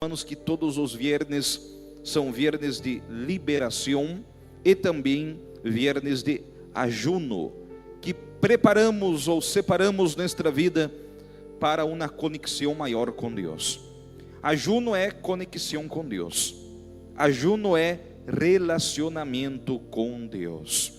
Hermanos, que todos os viernes são viernes de liberação e também viernes de ajuno, que preparamos ou separamos nossa vida para uma conexão maior com Deus. Ajuno é conexão com Deus. Ajuno é relacionamento com Deus.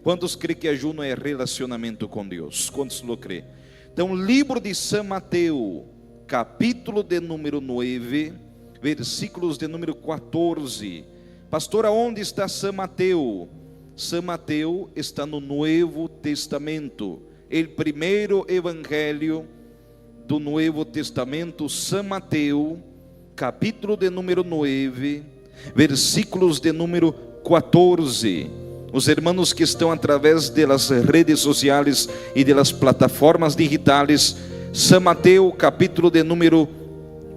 Quantos creem que ajuno é relacionamento com Deus? Quantos lo creem? Então, livro de São Mateus, capítulo de número 9, versículos de número 14. Pastor, aonde está São Mateus? São Mateus está no Novo Testamento, o primeiro evangelho do Novo Testamento. São Mateus, capítulo de número 9, versículos de número 14. Os irmãos que estão através das redes sociais e das plataformas digitais, São Mateus, capítulo de número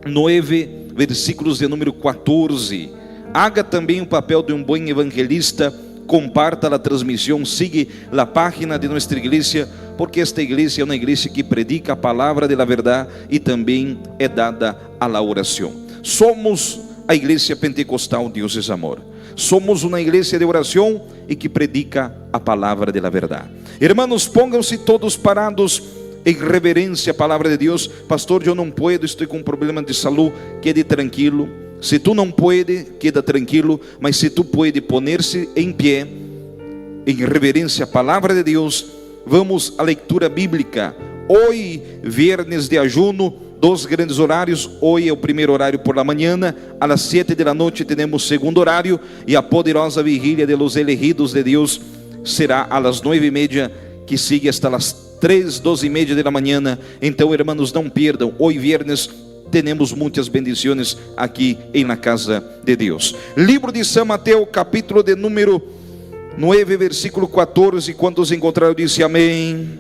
9, versículos de número 14. Haga também o papel de um bom evangelista, comparta a transmissão, siga a página de nossa igreja, porque esta igreja é uma igreja que predica a palavra da verdade e também é dada a la oração. Somos a igreja pentecostal Deus é Amor. Somos uma igreja de oração e que predica a palavra da verdade. Irmãos, pónganse todos parados em reverência à palavra de Deus. Pastor, eu não puedo, estou com um problema de saúde. Quede tranquilo. Se tu não pode, queda tranquilo. Mas se tu pode poner-se em pé, em reverência à palavra de Deus, vamos à leitura bíblica. Hoje, viernes de ajuno, dois grandes horários. Hoje é o primeiro horário por la manhã, às 7 da noite temos o segundo horário, e a poderosa vigília de los elegidos de Deus será às 9:30, que sigue hasta as 3:12:30 da manhã. Então, irmãos, não perdam. Hoje viernes temos muitas bendições aqui em na casa de Deus. Livro de São Mateus, capítulo de número 9, versículo 14. Quantos encontraram, disse amém.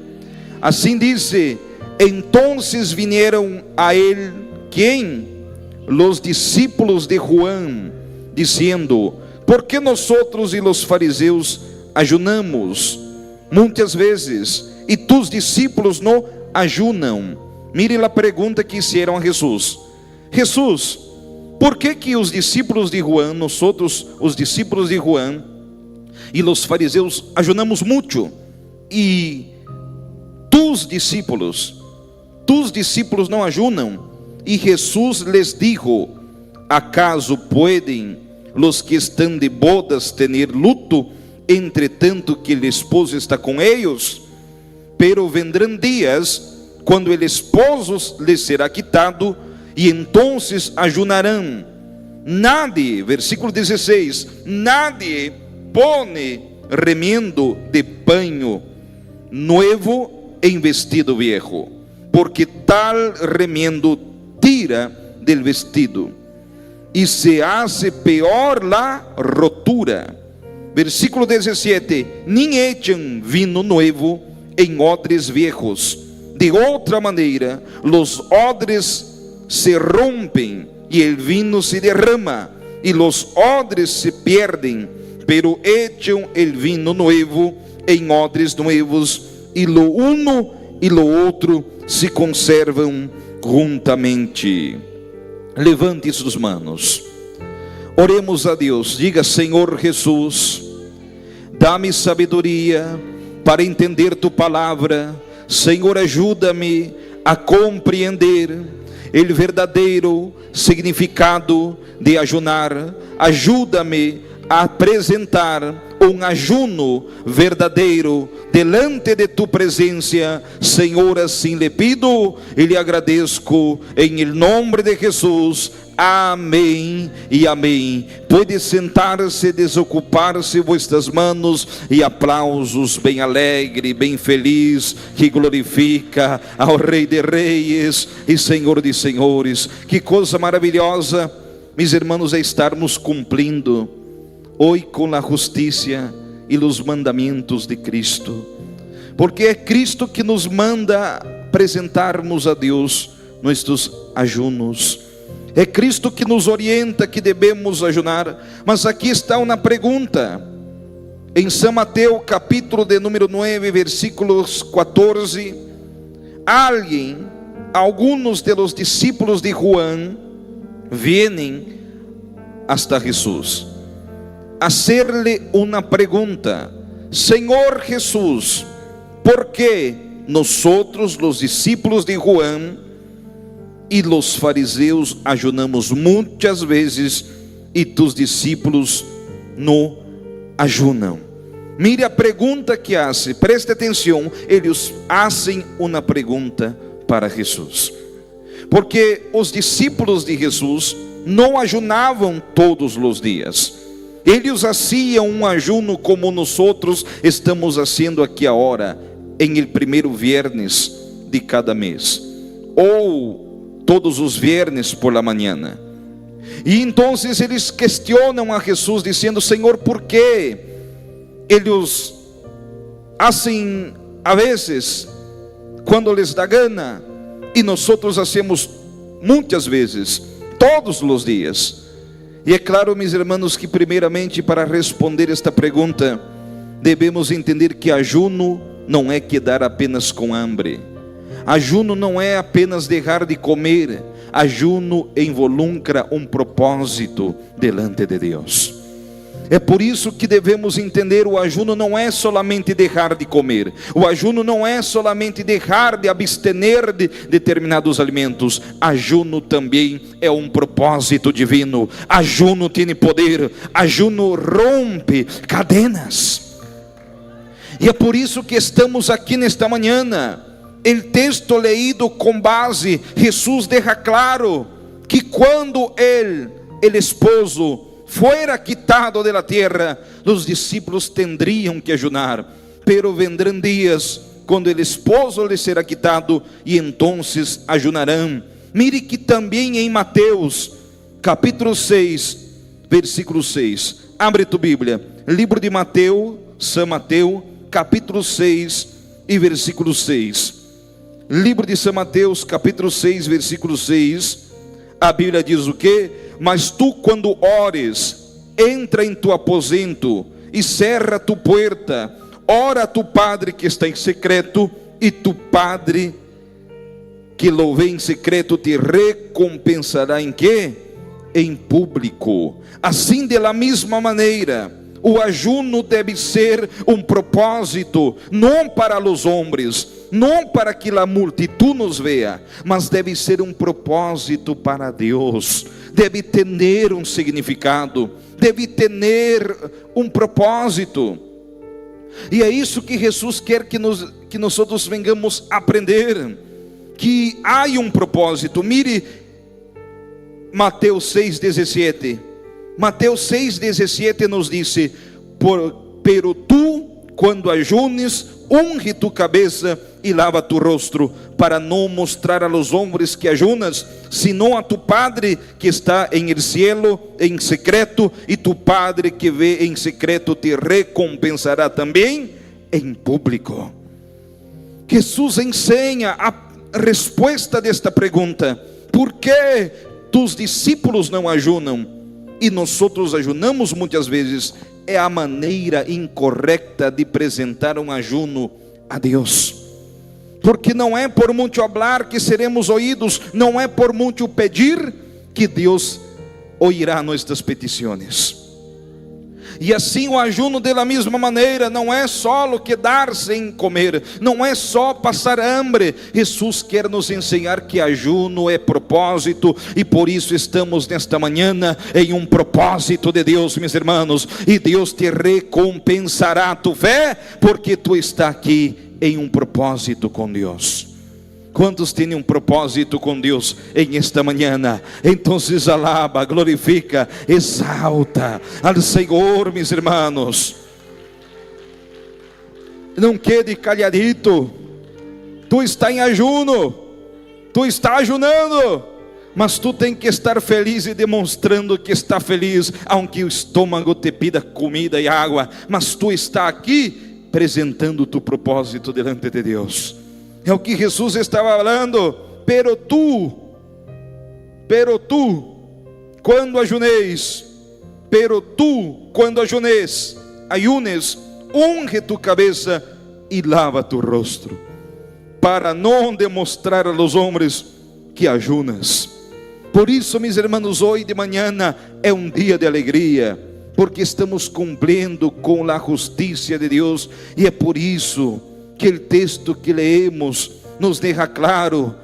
Assim dice: entonces vinieron a él, ¿quién? Los discípulos de Juan, diciendo: ¿por qué nosotros y los fariseos ayunamos muitas vezes e tus discípulos não ajunam? Mire a pergunta que fizeram a Jesus. Jesus, por que os discípulos de Juan, nós os discípulos de Juan e os fariseus ajunamos muito, e tus discípulos não ajunam? E Jesus les dijo: ¿acaso pueden los que estão de bodas tener luto, entretanto que el esposo está com eles? Pero vendrán días quando el esposo les será quitado, e entonces ajunarão. Nadie, versículo 16, nadie pone remiendo de paño nuevo em vestido viejo, porque tal remiendo tira del vestido e se hace peor la rotura. Versículo 17, nem echan vino nuevo em odres viejos, de outra maneira los odres se rompen e el vino se derrama e los odres se pierden, pero echan el vino nuevo em odres nuevos, e lo uno e lo outro se conservam juntamente. Levante suas manos, oremos a Deus. Diga: Senhor Jesus, dá-me sabedoria para entender tu palavra. Senhor, ajuda-me a compreender o verdadeiro significado de ajunar. Ajuda-me a apresentar um ajuno verdadeiro delante de tu presença. Senhor, assim lhe pido e lhe agradeço em nome de Jesus. Amém e amém. Pode sentar-se, desocupar-se vuestras manos, e aplausos bem alegre, bem feliz, que glorifica ao Rei de Reis e Senhor de Senhores. Que coisa maravilhosa, meus irmãos, é estarmos cumprindo hoje com a justiça e os mandamentos de Cristo, porque é Cristo que nos manda apresentarmos a Deus nossos ajunos. É Cristo que nos orienta que devemos ajunar. Mas aqui está uma pergunta. Em São Mateus, capítulo de número 9, versículos 14. Alguns de los discípulos de Juan vienen hasta Jesús a hacerle una pregunta: Señor Jesús, ¿por qué nosotros, los discípulos de Juan y los fariseos, ayunamos muchas veces y tus discípulos no ayunam? Mire a pergunta que hace, preste atenção. Eles fazem uma pergunta para Jesus, porque os discípulos de Jesus não ajunavam todos os dias. Eles faziam um ajuno como nós estamos fazendo aqui agora, em el primeiro viernes de cada mês, ou todos os viernes por la manhã. E então eles questionam a Jesus, dizendo: Senhor, por que eles fazem a vezes quando les dá gana, e nós hacemos muitas vezes, todos os dias? E é claro, meus irmãos, que primeiramente, para responder esta pergunta, devemos entender que ajuno não é quedar apenas com hambre. Ajuno não é apenas deixar de comer. Ajuno involucra um propósito delante de Deus. É por isso que devemos entender: o ajuno não é solamente deixar de comer. O ajuno não é solamente deixar de abstener de determinados alimentos. Ajuno também é um propósito divino. Ajuno tem poder. Ajuno rompe cadenas. E é por isso que estamos aqui nesta manhã. O texto leído com base, Jesus deixa claro que quando o esposo fuera quitado de la tierra, os discípulos tendrían que ayunar, pero vendrán días quando o esposo lhe será quitado e entonces ayunarán. Mire que também em Mateus capítulo 6, versículo 6, abre tu Bíblia, livro de Mateus, São Mateus, capítulo 6 e versículo 6. Livro de São Mateus, capítulo 6, versículo 6, a Bíblia diz o quê? Mas tu, quando ores, entra em tu aposento e cerra tu porta, ora a tu Padre que está em secreto, e tu Padre que lo vê em secreto te recompensará em quê? Em público. Assim, de la mesma maneira, o ajuno deve ser um propósito, não para os homens, não para que a multitud nos veja, mas deve ser um propósito para Deus. Deve ter um significado, deve ter um propósito. E é isso que Jesus quer que nós outros venhamos aprender, que há um propósito. Mire Mateus 6,17. Mateus 6,17 nos diz: pero tu, quando ajunes, unge tu cabeça e lava tu rostro, para não mostrar a los homens que ajunas, senão a tu Padre que está em el cielo, em secreto, e tu Padre que vê em secreto te recompensará também em público. Jesus ensina a resposta desta pergunta: por que tus discípulos não ajunam e nós outros ajunamos muitas vezes? É a maneira incorreta de apresentar um ajuno a Deus. Porque não é por muito falar que seremos ouídos, não é por muito pedir que Deus ouvirá nossas petições. E assim o ajuno de la mesma maneira não é só quedar sem comer, não é só passar hambre. Jesus quer nos ensinar que ajuno é propósito, e por isso estamos nesta manhã em um propósito de Deus, meus irmãos, e Deus te recompensará tu fé, porque tu está aqui em um propósito com Deus. Quantos têm um propósito com Deus em esta manhã? Então alaba, glorifica, exalta ao Senhor, meus irmãos. Não quede calhadito. Tu está em ajuno, tu está ajunando, mas tu tem que estar feliz e demonstrando que está feliz, aunque o estômago te pida comida e água, mas tu está aqui apresentando tu propósito delante de Deus. É o que Jesus estava falando. Pero tu, quando ajuneis, ayunes, unge tu cabeça e lava tu rostro, para não demonstrar a los homens que ajunas. Por isso, meus irmãos, hoje de manhã é um dia de alegria, porque estamos cumprindo com a justiça de Deus, e é por isso que o texto que leemos nos deixa claro.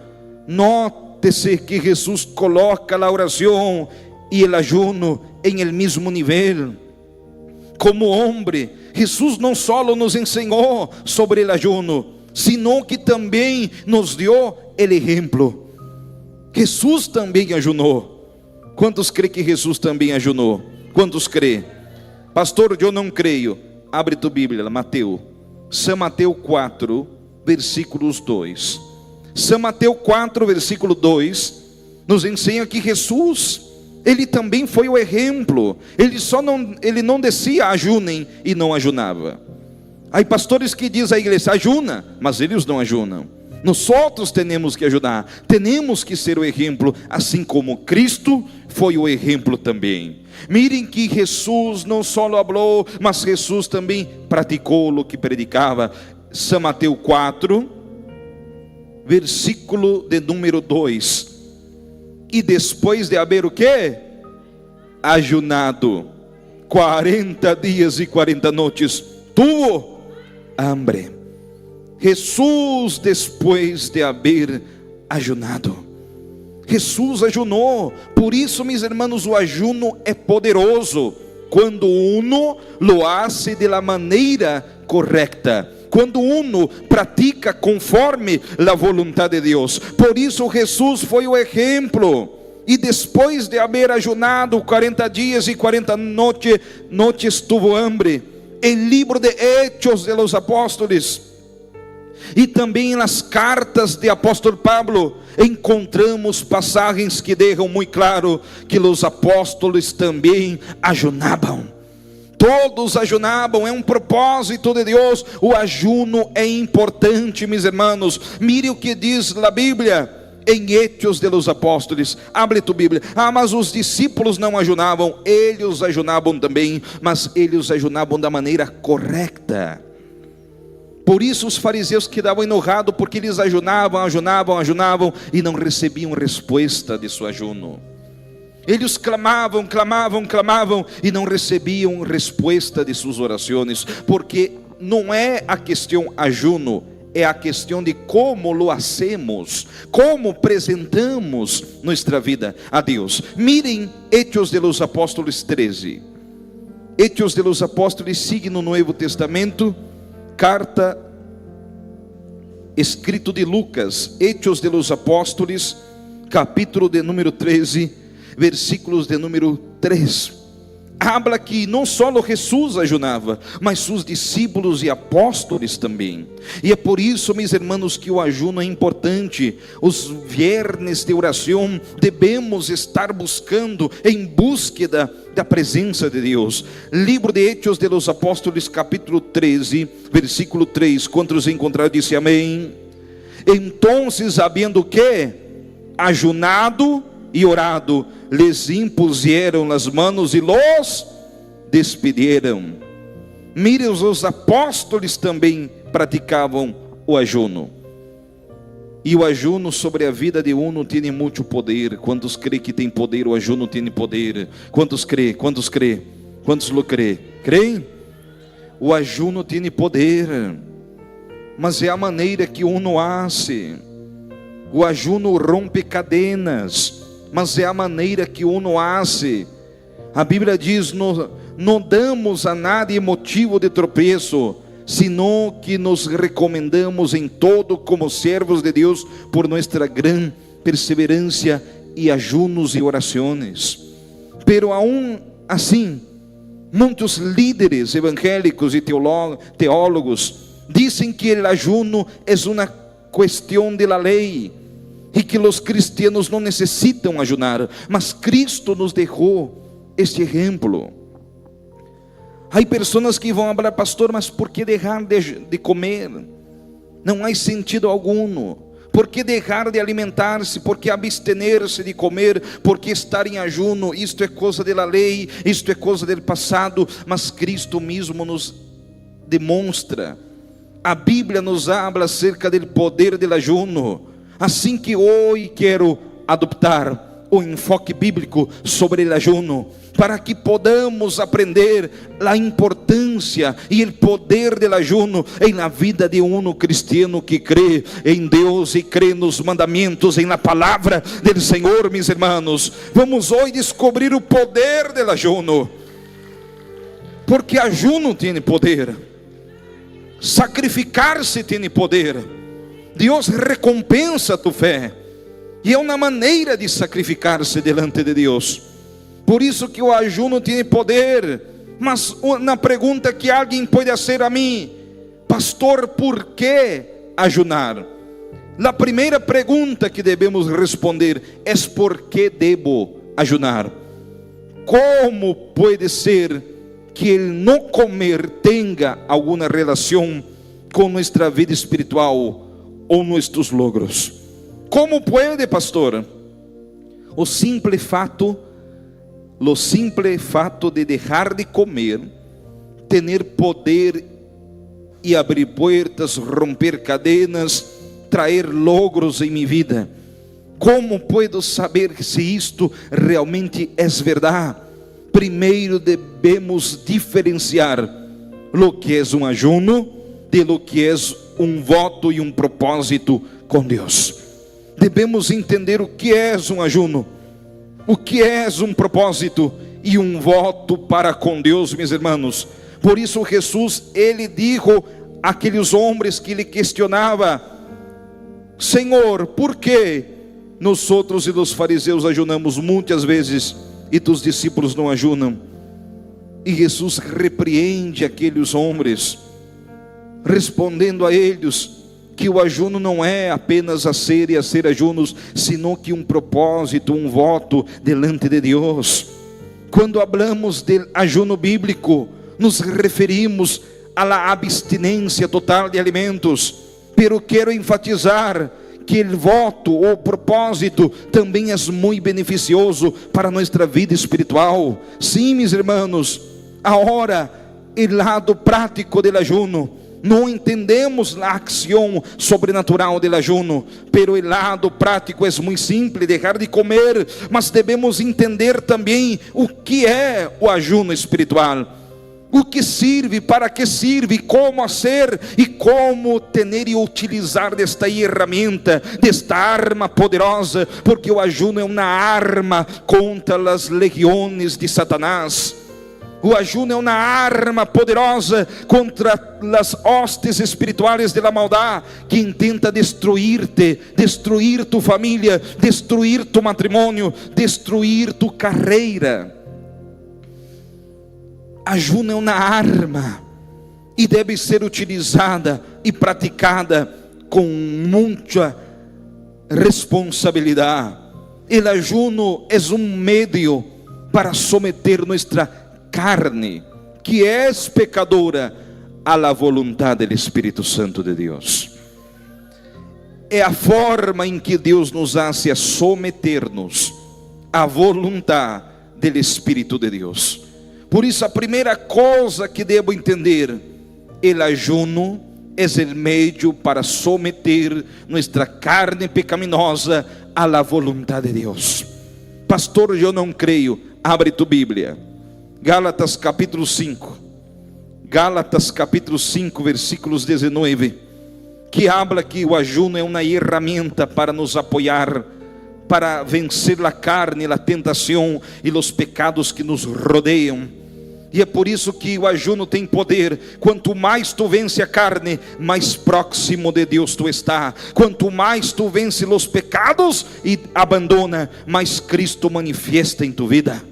Note-se que Jesus coloca a oração e o ayuno em el mesmo nível. Como homem, Jesus não só nos ensinou sobre o ayuno, sino que também nos deu o exemplo. Jesus também ajunou. Quantos creem que Jesus também ajunou? Quantos creem? Pastor, eu não creio. Abre tua Bíblia, Mateus. São Mateus 4, versículos 2. São Mateus 4, versículo 2, nos ensina que Jesus, ele também foi o exemplo. Ele não descia, ajunem, e não ajunava. Há pastores que dizem à igreja, ajuna, mas eles não ajunam. Nós outros temos que ajudar, temos que ser o exemplo, assim como Cristo foi o exemplo também. Mirem que Jesus não só falou, mas Jesus também praticou o que predicava. São Mateus 4, versículo de número 2. E depois de haver o quê? Ajunado 40 dias e 40 noites, tuvo hambre. Jesus, depois de haver ajunado, Jesus ajunou. Por isso, meus irmãos, o ajuno é poderoso quando uno lo hace de la maneira correta, quando uno pratica conforme a vontade de Deus. Por isso Jesus foi o exemplo. E depois de haver ajunado 40 dias e 40 noites tuvo hambre. El livro de Hechos de los Apóstoles e também nas cartas de apóstolo Pablo encontramos passagens que deixam muito claro que os apóstolos também ajunavam. Todos ajunavam, é um propósito de Deus. O ajuno é importante, meus irmãos. Mire o que diz a Bíblia em Hechos de los Apóstoles. Abre tu Bíblia. Mas os discípulos não ajunavam. Eles ajunavam também, mas eles ajunavam da maneira correta. Por isso os fariseus quedavam enojados, porque eles ajunavam e não recebiam resposta de seu ajuno. Eles clamavam e não recebiam resposta de suas orações, porque não é a questão ajuno, é a questão de como lo hacemos, como apresentamos nossa vida a Deus. Mirem Hechos de los Apóstolos 13. Hechos de los Apóstolos sigue no Novo Testamento, carta escrito de Lucas. Hechos de los Apóstolos, capítulo de número 13, versículos de número 3. Habla que não só Jesus ajunava, mas seus discípulos e apóstolos também. E é por isso, meus irmãos, que o ajuno é importante. Os viernes de oração devemos estar buscando, em búsqueda da presença de Deus. Livro de Hechos de los Apóstolos, capítulo 13, versículo 3. Quantos encontraram, disse amém. Então, havendo que ajunado e orado, lhes impuseram as mãos e los despediram. Mire, os apóstolos também praticavam o ajuno. E o ajuno sobre a vida de uno tem muito poder. Quantos creem que tem poder? O ajuno tem poder. Quantos creem? Quantos creem? Quantos lo creem? Creem? O ajuno tem poder, mas é a maneira que uno hace. O ajuno rompe cadenas, mas é a maneira que uno hace. A Bíblia diz: não damos a nadie motivo de tropeço, sino que nos recomendamos em todo como servos de Deus por nossa grande perseverança e ajunos e orações. Pero aún assim, muitos líderes evangélicos e teólogos dizem que o ajuno é uma questão de la lei e que os cristianos não necessitam ajunar, mas Cristo nos deixou este exemplo. Há pessoas que vão falar: pastor, mas por que deixar de comer? Não há sentido algum. Por que deixar de alimentar-se? Por que abster-se de comer? Por que estar em ajuno? Isto é coisa da lei, isto é coisa do passado. Mas Cristo mesmo nos demonstra. A Bíblia nos habla acerca do poder do ajuno. Assim que hoje quero adoptar o enfoque bíblico sobre el ayuno, para que podamos aprender a importância e o poder do ayuno em la vida de um cristiano que crê em Deus e crê nos mandamentos, em la palavra del Senhor. Mis hermanos, vamos hoje descobrir o poder do ayuno, porque ayuno tem poder, sacrificar-se tem poder. Deus recompensa tu fé, e é uma maneira de sacrificar-se delante de Deus. Por isso que o ayuno tem poder. Mas uma pergunta que alguém pode fazer a mim: pastor, por que ayunar? A primeira pergunta que devemos responder é: por que devo ayunar? Como pode ser que el não comer tenha alguma relação com nossa vida espiritual ou nossos logros? Como pode, pastor? O simple fato de deixar de comer, ter poder e abrir portas, romper cadenas, trazer logros em minha vida. Como posso saber se isto realmente é verdade? Primeiro devemos diferenciar lo que é um ayuno de lo que é um voto e um propósito com Deus. Devemos entender o que é um ayuno, o que é um propósito e um voto para com Deus, meus irmãos. Por isso Jesus, ele dijo àqueles homens que lhe questionava: Senhor, por que nós outros e os fariseus ayunamos muitas vezes e tus discípulos não ayunam? E Jesus repreende aqueles homens, respondendo a eles que o ayuno não é apenas a ser ayunos, sino que um propósito, um voto delante de Deus. Quando falamos de ayuno bíblico, nos referimos à abstinência total de alimentos, pero quero enfatizar que o voto ou propósito também é muito beneficioso para nossa vida espiritual. Sim, meus irmãos, agora o lado prático do ayuno, não entendemos a ação sobrenatural do ayuno, pero o lado prático é muito simples: deixar de comer. Mas devemos entender também o que é o ayuno espiritual, o que serve, para que serve, como fazer e como ter e utilizar desta ferramenta, desta arma poderosa, porque o ayuno é uma arma contra as legiões de Satanás. O ayuno é uma arma poderosa contra as hostes espirituais da maldade, que intenta destruir-te, destruir tu família, destruir tu matrimônio, destruir tu carreira. Ayuno é uma arma e deve ser utilizada e praticada com muita responsabilidade. O ayuno é um meio para someter nossa carne, que é pecadora, à la voluntade do Espírito Santo de Deus. É a forma em que Deus nos hace someter-nos à vontade do Espírito de Deus. Por isso, a primeira coisa que devo entender: o ayuno é o meio para someter nossa carne pecaminosa à la vontade de Deus. Pastor, eu não creio. Abre tu Bíblia, Gálatas capítulo 5, Gálatas capítulo 5, versículos 19, que habla que o ayuno é uma ferramenta para nos apoiar, para vencer a carne, a tentação e os pecados que nos rodeiam. E é por isso que o ayuno tem poder. Quanto mais tu vence a carne, mais próximo de Deus tu está. Quanto mais tu vence os pecados e abandona, mais Cristo manifiesta em tu vida.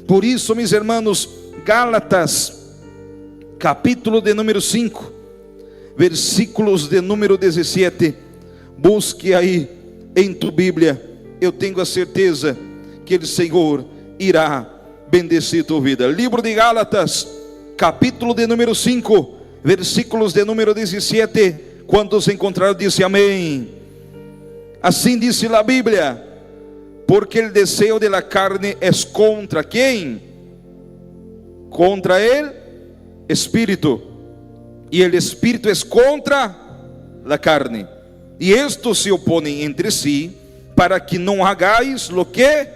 Por isso, meus irmãos, Gálatas capítulo de número 5, versículos de número 17, busque aí em tu Bíblia. Eu tenho a certeza que o Senhor irá bendecir tua vida. Livro de Gálatas, capítulo de número 5, versículos de número 17. Quantos encontraram, disse amém. Assim disse a Bíblia: porque o desejo de la carne é contra quem? Contra el Espírito, e el Espírito é contra la carne, e estos se opõem entre si, para que não hagais lo que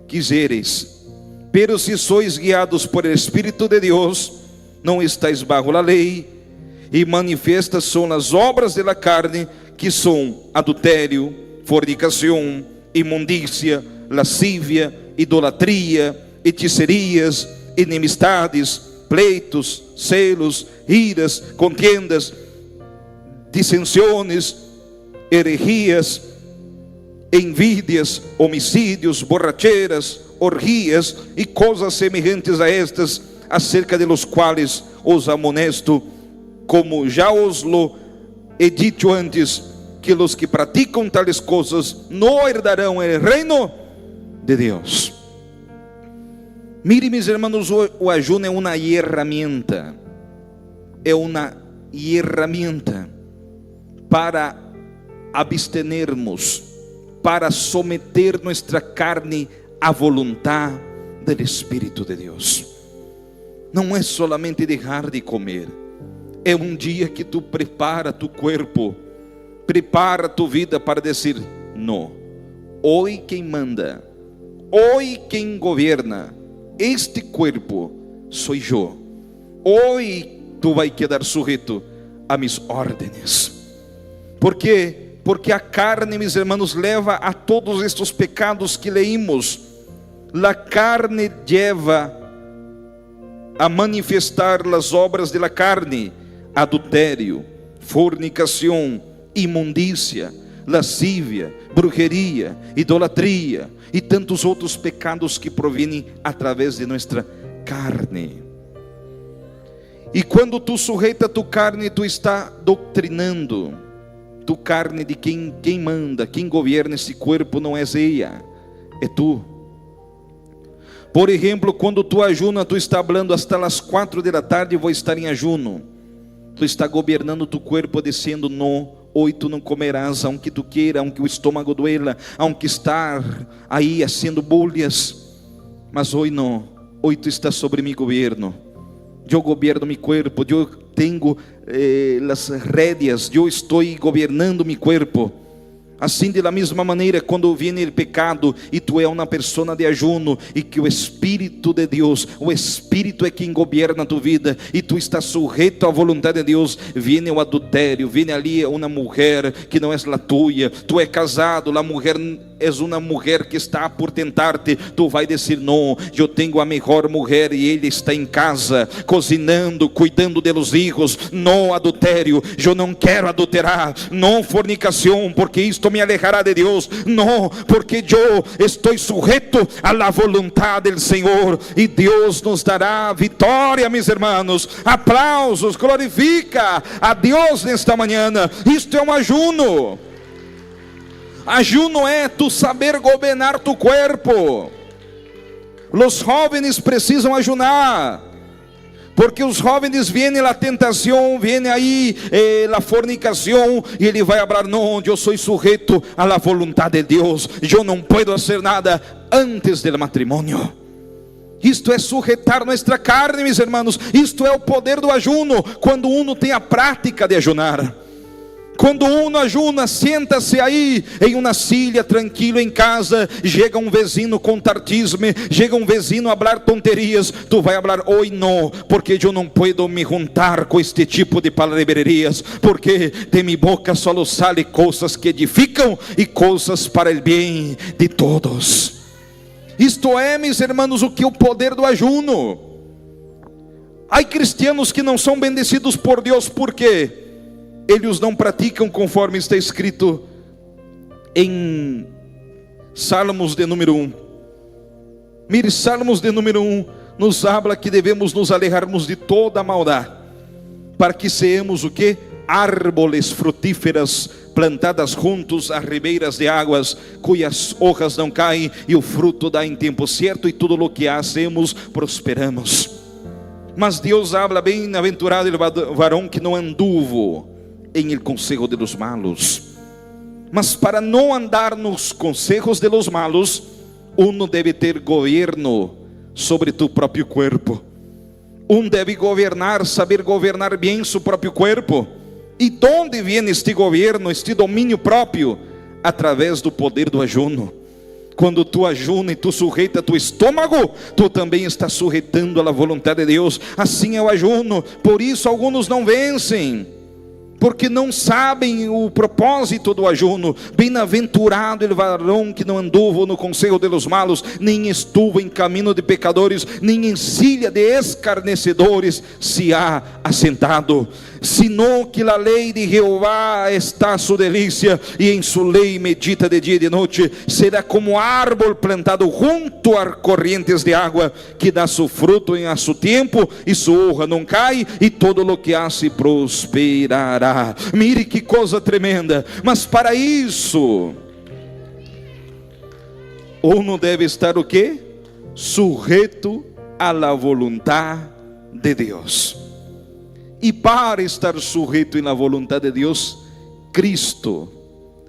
quiseres. Pero si sois guiados por el Espíritu de Dios, não estáis bajo la lei. E manifestas são as obras da carne, que são adultério, fornicação, imundícia, lascívia, idolatria, hechicerias, enemistades, pleitos, celos, iras, contiendas, dissensiones, herejías, envidias, homicídios, borracheras, orgias e coisas semelhantes a estas, acerca de los quais os amonesto, como já os lo he dicho antes, que os que praticam tales coisas não herdarão o reino de Deus. Mire, mis hermanos, o ayuno é uma herramienta, para abstenermos, para someter nuestra carne à vontade do Espírito de Deus. Não é solamente deixar de comer, é um dia que tu prepara tu corpo, prepara tu vida para dizer: não, hoje quem manda, hoje quem governa este corpo sou eu. Hoje tu vai quedar sujeito a mis órdenes. ¿Por quê? Porque a carne, mis hermanos, leva a todos estes pecados que leímos. La carne lleva a manifestar as obras de la carne: adultério, fornicação, imundícia, lascívia, brujeria, idolatria e tantos outros pecados que provêm através de nossa carne. E quando tu sujeita tu carne, tu está doutrinando tu carne de quem manda, quem governa esse corpo não é ela, é tu. Por exemplo, quando tu ajuna, tu está falando hasta as 4 da tarde, vou estar em ajuno. Tu está governando tu corpo dizendo: não, hoje tu não comerás, aunque tu queira, aunque o estômago duela, aunque estar aí fazendo bolhas, mas hoje não, hoje tu estás sobre mi governo. Eu governo mi corpo, eu tenho as rédeas, eu estou governando mi corpo. Assim, de la mesma maneira, quando vem o pecado e tu é uma pessoa de ajuno, e que o Espírito de Deus, o Espírito é quem governa tu vida, e tu estás sujeito à vontade de Deus, vem o adultério, vem ali uma mulher que não é a tua, tu é casado, a mulher é uma mulher que está por tentar-te, tu vai dizer: não, eu tenho a melhor mulher e ele está em casa, cozinhando, cuidando dos filhos. Não adultério, eu não quero adulterar. Não fornicação, porque isto me alejará de Deus. Não, porque eu estou sujeito à vontade do Senhor, e Deus nos dará vitória, meus irmãos. Aplausos, glorifica a Deus nesta manhã. Isto é um ajuno. Ajuno é tu saber governar tu corpo. Os jovens precisam ajunar, porque os jovens vêm a tentação, vem aí a fornicação, e ele vai falar: não, eu sou sujeito à vontade de Deus, eu não posso fazer nada antes do matrimônio. Isto é sujeitar nossa carne, meus irmãos. Isto é o poder do ajuno, quando uno tem a prática de ajunar. Quando uno ajuna, senta-se aí em uma silha, tranquilo em casa, chega um vizinho com tartisme, chega um vizinho a falar tonterias, tu vai falar: hoje não, porque eu não posso me juntar com este tipo de palavrerias, porque de minha boca só sale coisas que edificam e coisas para o bem de todos. Isto é, meus irmãos, o que é o poder do ajuno. Há cristianos que não são bendecidos por Deus, por quê? Eles não praticam conforme está escrito em Salmos de número 1. Mire, Salmos de número 1 nos habla que devemos nos alejarmos de toda a maldade, para que seamos o que? Árboles frutíferas, plantadas juntos a ribeiras de águas, cujas hojas não caem e o fruto dá em tempo certo, e tudo o que hacemos prosperamos. Mas Deus habla: bem-aventurado o varão que não anduvo em el consejo de los malos. Mas para não andar nos consejos de los malos, uno deve ter governo sobre tu próprio corpo. Deve governar, saber governar bem seu próprio corpo. E onde vem este governo, este domínio próprio? através do poder do ajuno. Quando tu ajuna e tu sujeita teu estômago, tu também está sujeitando a vontade de Deus. Assim é o ajuno. Por isso alguns não vencem, porque não sabem o propósito do ajuno. Bem-aventurado o varão que não anduvo no conselho de los malos, nem estuvo em caminho de pecadores, nem em silla de escarnecedores se há assentado. Sino que a lei de Jeová está a sua delícia, e em sua lei medita de dia e de noite. Será como árvore plantado junto a correntes de água, que dá seu fruto em a seu tempo, e sua hoja não cai, e todo o que hace prosperará. Mire que coisa tremenda. Mas para isso, uno deve estar o quê? Sujeito à vontade de Deus. E para estar sujeito na vontade de Deus, Cristo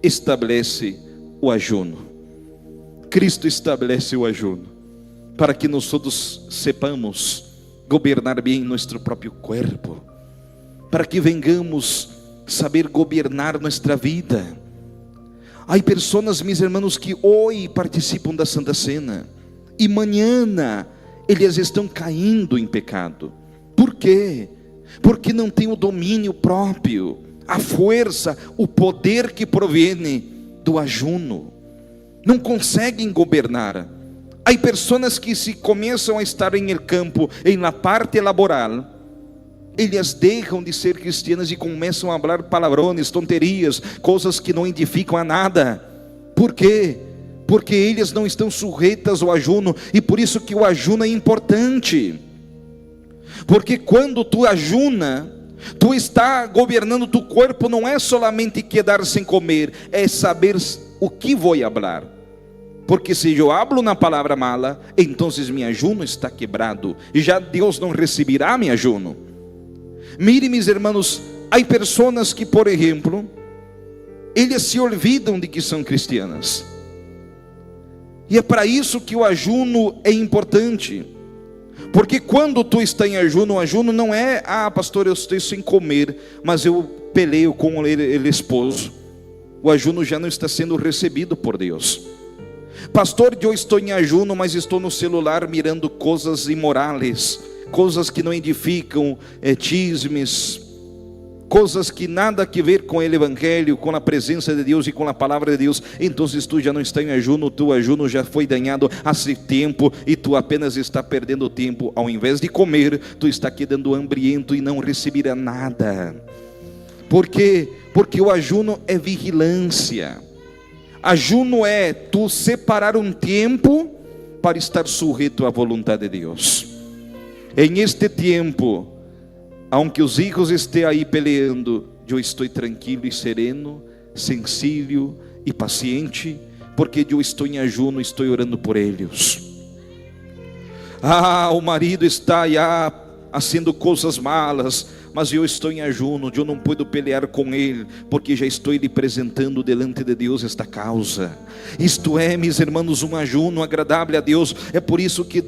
estabelece o ajuno. Cristo estabelece o ajuno para que nós todos sepamos governar bem nosso próprio corpo, para que venhamos saber governar nossa vida. Há pessoas, meus irmãos, que hoje participam da Santa Cena e amanhã eles estão caindo em pecado. Por quê? Porque não tem o domínio próprio, a força, o poder que provém do ajuno. Não conseguem governar. Há pessoas que se começam a estar em el campo, em la parte laboral, eles deixam de ser cristianas e começam a falar palavrões, tonterias, coisas que não edificam a nada. Por quê? Porque eles não estão sujeitas ao ajuno, e por isso que o ajuno é importante. Porque quando tu ajuna, tu está governando tu corpo. Não é solamente quedar sem comer, é saber o que vou falar. Porque se eu hablo na palavra mala, então meu ajuno está quebrado, e já Deus não receberá meu ajuno. Mire, meus irmãos, há pessoas que, por exemplo, eles se olvidam de que são cristianas, e é para isso que o ajuno é importante. Porque quando tu está em ajuno, o ajuno não é: pastor, eu estou sem comer, mas eu peleio com o esposo. O ajuno já não está sendo recebido por Deus. Pastor, eu estou em ajuno, mas estou no celular mirando coisas imorais, coisas que não edificam, chismes, coisas que nada a ver com o evangelho, com a presença de Deus e com a palavra de Deus. Então tu já não está em ajuno, tu ajuno já foi danhado há tempo, e tu apenas está perdendo tempo. Ao invés de comer, tu está quedando hambriento e não receberá nada. Por quê? Porque o ajuno é vigilância. Ajuno é tu separar um tempo para estar sujeito à vontade de Deus. Em este tempo, aunque os hijos estejam aí peleando, eu estou tranquilo e sereno, sensível e paciente, porque eu estou em ajuno, estou orando por eles. O marido está já fazendo coisas malas, mas eu estou em ajuno, eu não puedo pelear com ele, porque já estou lhe apresentando delante de Deus esta causa. Isto é, meus irmãos, um ajuno agradável a Deus. É por isso que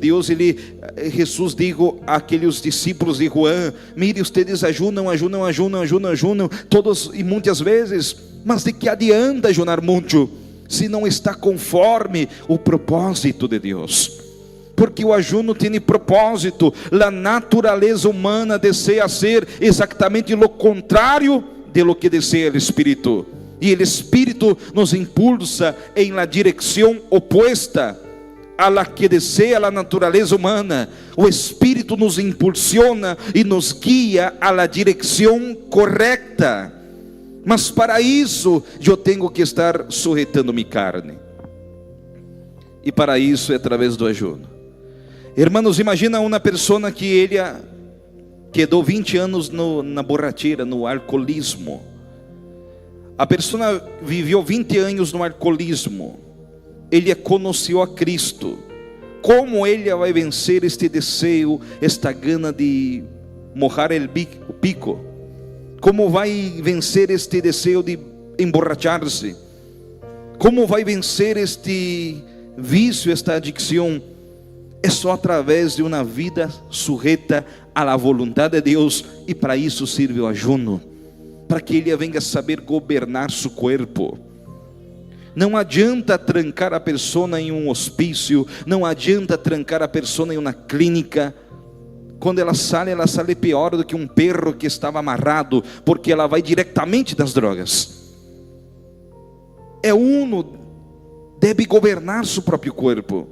Jesus dijo àqueles discípulos de João: mire, ustedes ajunam, todos e muitas vezes, mas de que adianta ajunar muito, se não está conforme o propósito de Deus? Porque o ajuno tem propósito. A natureza humana deseja ser exatamente o contrário de lo que deseja o Espírito. E o Espírito nos impulsa em la direção oposta a la que deseja a natureza humana. O Espírito nos impulsiona e nos guia a la direção correta. Mas para isso eu tenho que estar sujeitando minha carne. E para isso é através do ajuno. Irmãos, imagina uma pessoa que ele quedou 20 anos na borracheira, no alcoolismo. A pessoa viveu 20 anos no alcoolismo. Ele conheceu a Cristo. Como ele vai vencer este desejo, esta gana de mojar o pico? Como vai vencer este desejo de emborrachar-se? Como vai vencer este vício, esta adicção? É só através de uma vida sujeita à vontade de Deus. E para isso serve o ajuno, para que ele venha saber governar seu corpo. Não adianta trancar a pessoa em um hospício, não adianta trancar a pessoa em uma clínica. Quando ela sai pior do que um perro que estava amarrado, porque ela vai diretamente das drogas. Uno deve governar seu próprio corpo,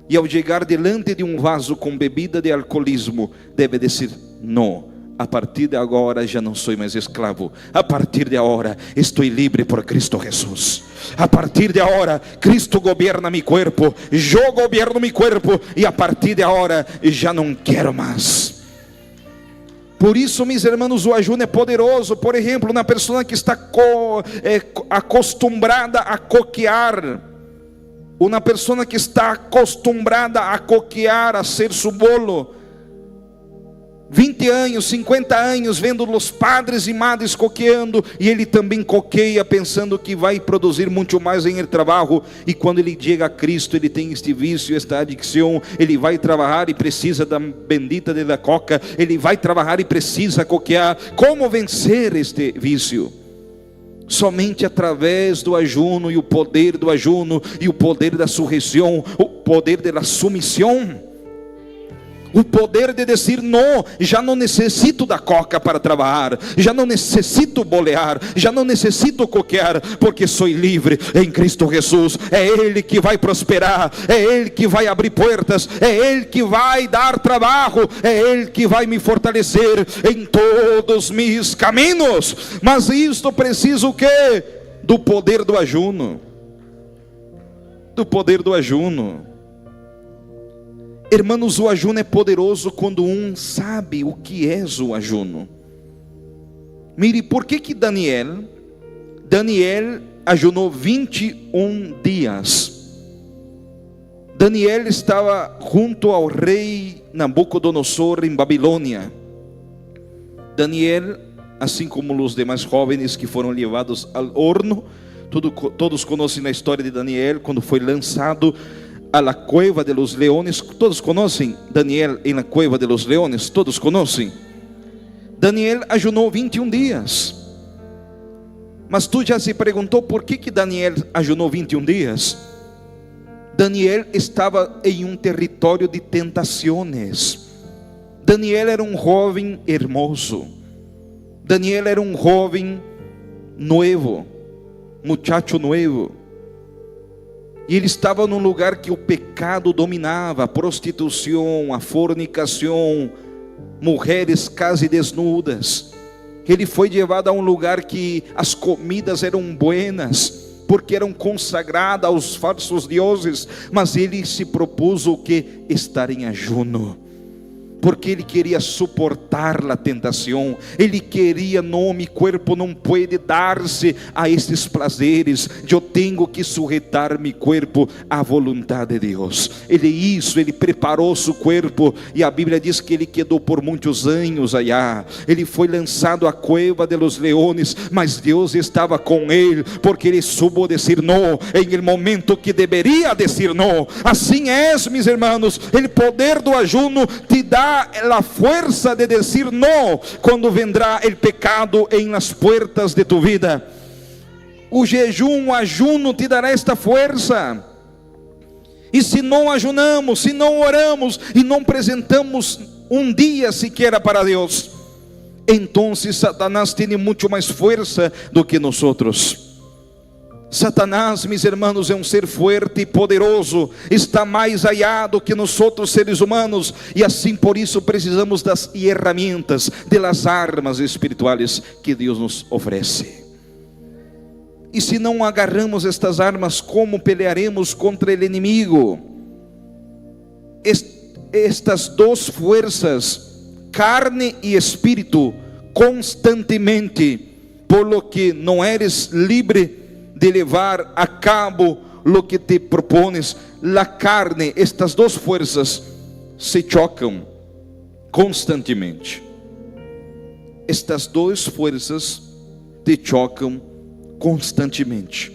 e ao chegar delante de um vaso com bebida de alcoolismo, deve dizer: não, a partir de agora já não sou mais escravo, a partir de agora estou livre por Cristo Jesus. A partir de agora Cristo governa meu corpo, eu governo meu corpo, e a partir de agora já não quero mais. Por isso, meus irmãos, o ajuno é poderoso. Por exemplo, uma pessoa que está acostumada a coquear, uma pessoa que está acostumada a coquear, a ser su bolo, 20 anos, 50 anos, vendo os padres e madres coqueando, e ele também coqueia, pensando que vai produzir muito mais em el trabalho, e quando ele chega a Cristo, ele tem este vício, esta adicção, ele vai trabalhar e precisa da bendita da coca, ele vai trabalhar e precisa coquear. Como vencer este vício? Somente através do ajuno, e o poder do ajuno, e o poder da surreição, o poder da submissão, o poder de dizer: não, já não necessito da coca para trabalhar, já não necessito bolear, já não necessito coquear, porque sou livre em Cristo Jesus. É Ele que vai prosperar, é Ele que vai abrir portas, é Ele que vai dar trabalho, é Ele que vai me fortalecer em todos meus caminhos. Mas isto precisa o quê? Do poder do ajuno. Do poder do ajuno. Irmãos, o ajuno é poderoso quando sabe o que é o ajuno. Mire, por que Daniel ajunou 21 dias? Daniel estava junto ao rei Nabucodonosor em Babilônia. Daniel, assim como os demais jovens que foram levados ao horno, todos conhecem a história de Daniel, quando foi lançado a la cueva de los leones. Todos conhecem Daniel em la cueva de los leones? Todos conhecem? Daniel ajunou 21 dias. Mas tu já se perguntou por que Daniel ajunou 21 dias? Daniel estava em um território de tentações. Daniel era um jovem hermoso. Daniel era um jovem novo, muchacho novo. E ele estava num lugar que o pecado dominava, a prostituição, a fornicação, mulheres quase desnudas. Ele foi levado a um lugar que as comidas eram buenas, porque eram consagradas aos falsos deuses. Mas ele se propôs o que? Estar em ajuno, porque ele queria suportar a tentação. Ele queria: não, meu corpo não pode dar-se a estes prazeres, eu tenho que sujeitar meu corpo à vontade de Deus. Ele preparou seu corpo, e a Bíblia diz que ele quedou por muitos anos allá. Ele foi lançado à cueva de los leones, mas Deus estava com ele, porque ele soube dizer não em el momento que deveria dizer não. Assim é, meus irmãos, o poder do ajuno te dá a força de dizer não quando vendrá o pecado em las puertas de tu vida. O jejum, o ajuno te dará esta força. E se não ajunamos, se não oramos e não apresentamos um dia sequer para Deus, então Satanás tem muito mais força do que nós outros. Satanás, meus irmãos, é um ser forte e poderoso, está mais allá do que nós outros seres humanos, e assim por isso precisamos das ferramentas, das armas espirituais que Deus nos oferece. E se não agarramos estas armas, como pelearemos contra o inimigo? Estas duas forças, carne e espírito, constantemente, por lo que não eres livre de levar a cabo lo que te propones. La carne, estas duas forças se chocam constantemente. Estas duas forças te chocam constantemente.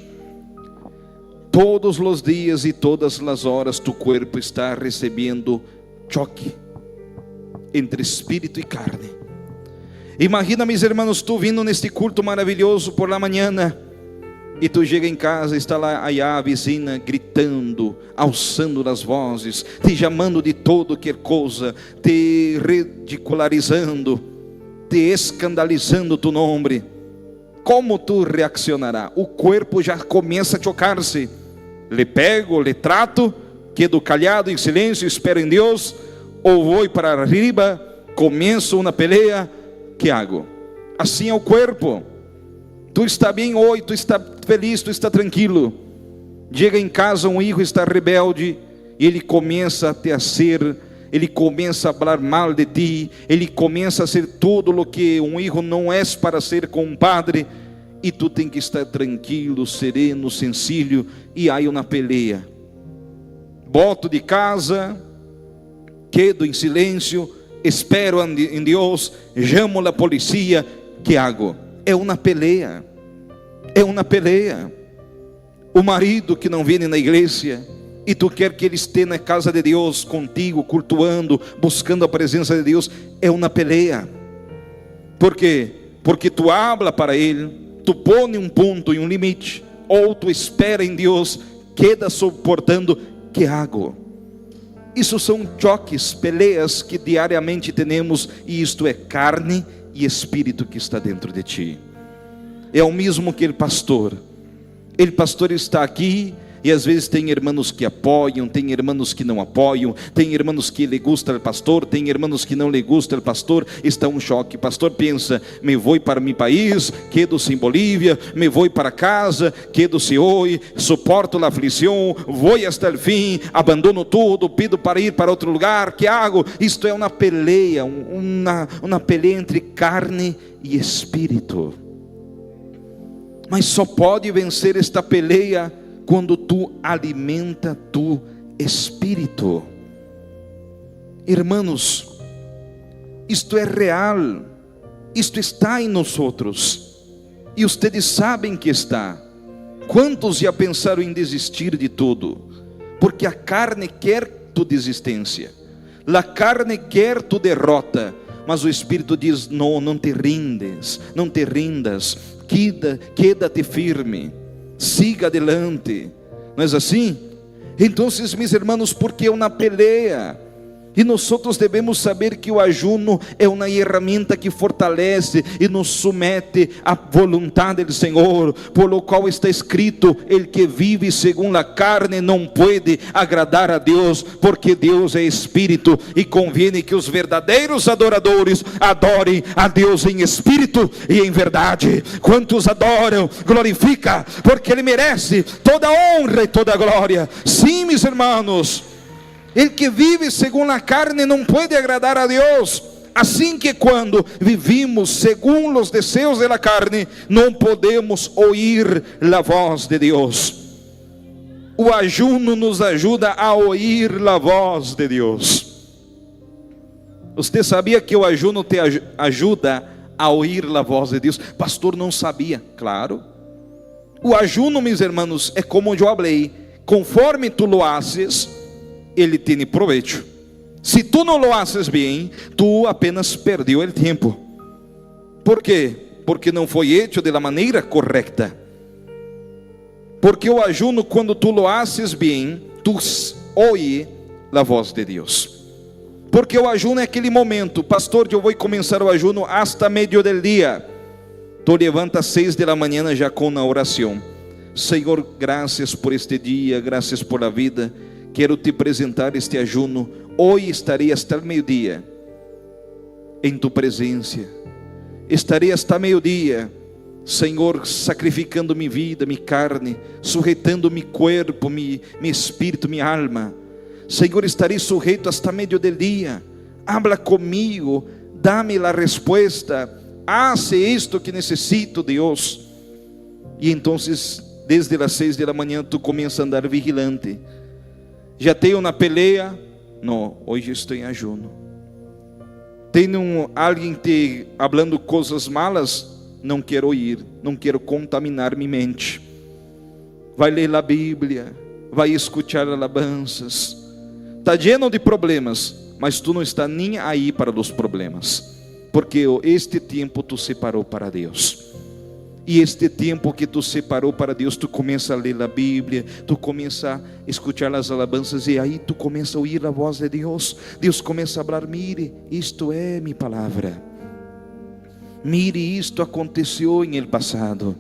Todos os dias e todas as horas tu corpo está recebendo choque entre espírito e carne. Imagina, meus irmãos, tu vindo neste culto maravilhoso por la manhã, E tu chega em casa, está lá a vizinha gritando, alçando as vozes, te chamando de todo que coisa, te ridicularizando, te escandalizando tu nome. Como tu reaccionará? O corpo já começa a chocar-se. Le pego, le trato, quedo callado em silêncio, espero em Deus, ou vou para arriba, começo uma peleia, que hago? Assim é o corpo. Tu está bem hoje, tu está feliz, tu está tranquilo. Chega em casa, um filho está rebelde, e ele começa a te fazer, ele começa a falar mal de ti, ele começa a ser tudo o que um filho não é para ser com um padre, e tu tem que estar tranquilo, sereno, sencillo, e aí uma peleia. Boto de casa, quedo em silêncio, espero em Deus, chamo a polícia, que hago? É uma peleia, é uma peleia. O marido que não vem na igreja, e tu quer que ele esteja na casa de Deus contigo, cultuando, buscando a presença de Deus, é uma peleia. Por quê? Porque tu habla para ele, tu põe um ponto e um limite, ou tu espera em Deus, queda suportando, que hago? Isso são choques, peleias que diariamente temos, e isto é carne e espírito que está dentro de ti. É o mesmo que o pastor está aqui, e às vezes tem irmãos que apoiam, tem irmãos que não apoiam, tem irmãos que lhe gusta o pastor, tem irmãos que não lhe gusta o pastor. Está um choque. O pastor pensa: me vou para meu país, quedo-se em Bolívia, me vou para casa, quedo-se hoje, suporto a aflição, vou até o fim, abandono tudo, pido para ir para outro lugar, que hago? Isto é uma peleia, uma peleia entre carne e espírito. Mas só pode vencer esta peleia quando tu alimenta tu espírito. Irmãos, isto é real, isto está em nós outros, e vocês sabem que está. Quantos já pensaram em desistir de tudo? Porque a carne quer tu desistência, a carne quer tu derrota, mas o Espírito diz: não, não te rindes, não te rindas, queda-te firme, siga adelante. Não é assim? Então, meus irmãos, porque é uma peleia, e nós outros devemos saber que o ajuno é uma ferramenta que fortalece e nos submete à vontade do Senhor, por lo qual está escrito: el que vive segundo a carne não pode agradar a Deus, porque Deus é Espírito, e conviene que os verdadeiros adoradores adorem a Deus em Espírito e em verdade. Quantos adoram, glorifica, porque Ele merece toda a honra e toda a glória. Sim, meus irmãos, ele que vive segundo a carne não pode agradar a Deus. Assim que quando vivimos segundo os desejos da carne, não podemos ouvir a voz de Deus. O ajuno nos ajuda a ouvir a voz de Deus. Você sabia que o ajuno te ajuda a ouvir a voz de Deus? Pastor, não sabia. Claro. O ajuno, meus irmãos, é como eu falei: conforme tu lo haces, ele tem proveito. Se tu não lo haces bem, tu apenas perdeu o tempo. Por quê? Porque não foi hecho de la maneira correta. Porque o ajuno, quando tu lo haces bem, tu ouve a voz de Deus. Porque o ajuno é aquele momento: pastor, eu vou começar o ajuno hasta meio del dia. Tu levanta às 6 da manhã já com a oração: Senhor, graças por este dia, graças por a vida. Quero te apresentar este ajuno. Hoje estarei hasta o meio-dia em tu presença. Estarei hasta meio-dia, Senhor, sacrificando minha vida, minha carne, sujeitando meu corpo, meu espírito, minha alma. Senhor, estarei sujeito hasta meio del dia. Habla comigo, dá-me a resposta. Hace isto que necessito, Deus. E então, desde as 6 da manhã, tu começa a andar vigilante. Já tenho uma peleia? Não, hoje estou em ajuno. Tenho alguém te falando coisas malas? Não quero ouvir, não quero contaminar minha mente. Vai ler a Bíblia, vai escutar alabanças. Está lleno de problemas, mas tu não está nem aí para os problemas, porque este tempo tu separou para Deus. E este tempo que tu separou para Deus, tu começa a ler a Bíblia, tu começa a escutar as alabanças, e aí tu começa a ouvir a voz de Deus. Deus começa a falar: mire, isto é minha palavra. Mire, isto aconteceu em el passado.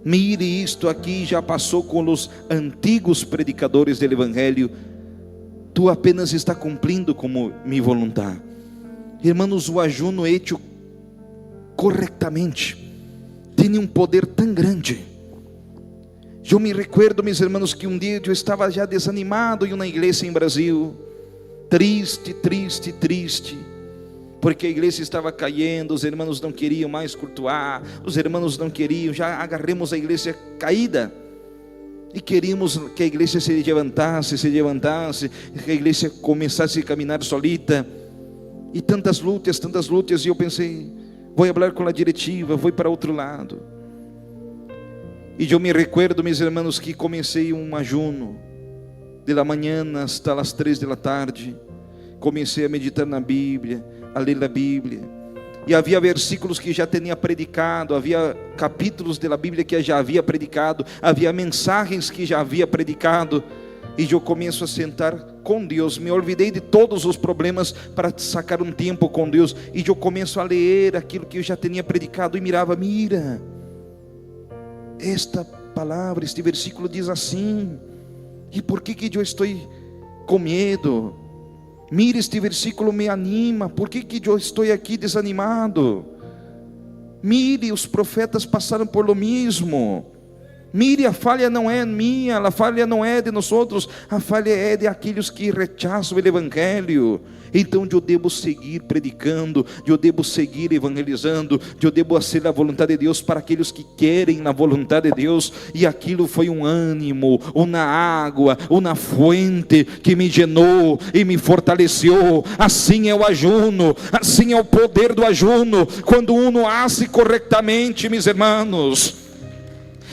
Mire, isto aqui já passou com os antigos predicadores do Evangelho. Tu apenas está cumprindo como minha vontade. Irmãos, o ajuno hecho corretamente tem um poder tão grande. Eu me recuerdo, meus irmãos, que um dia eu estava já desanimado em uma igreja em Brasil, triste, porque a igreja estava caindo, os irmãos não queriam mais cultuar, os irmãos não queriam, já agarramos a igreja caída, e queríamos que a igreja se levantasse, que a igreja começasse a caminhar solita, e tantas lutas, e eu pensei: vou falar com a diretiva, vou para outro lado. E eu me recuerdo, meus irmãos, que comecei um ajuno de la manhã hasta as 3 da tarde. Comecei a meditar na Bíblia, a ler a Bíblia, e havia versículos que já tinha predicado, havia capítulos da Bíblia que já havia predicado, havia mensagens que já havia predicado, e eu começo a sentar com Deus, me olvidei de todos os problemas para sacar um tempo com Deus, e eu começo a ler aquilo que eu já tinha predicado, e mirava: mira, esta palavra, este versículo diz assim, e por que eu estou com medo? Mira, este versículo me anima, por que eu estou aqui desanimado? Mire, os profetas passaram por lo mesmo. Mire, a falha não é minha, a falha não é de nós outros, a falha é de aqueles que rechazam o Evangelho. Então eu devo seguir predicando, eu devo seguir evangelizando, eu devo fazer a vontade de Deus para aqueles que querem a vontade de Deus. E aquilo foi um ânimo, uma água, uma fuente que me llenou e me fortaleceu. Assim é o ajuno, assim é o poder do ajuno, quando uno age corretamente, meus irmãos.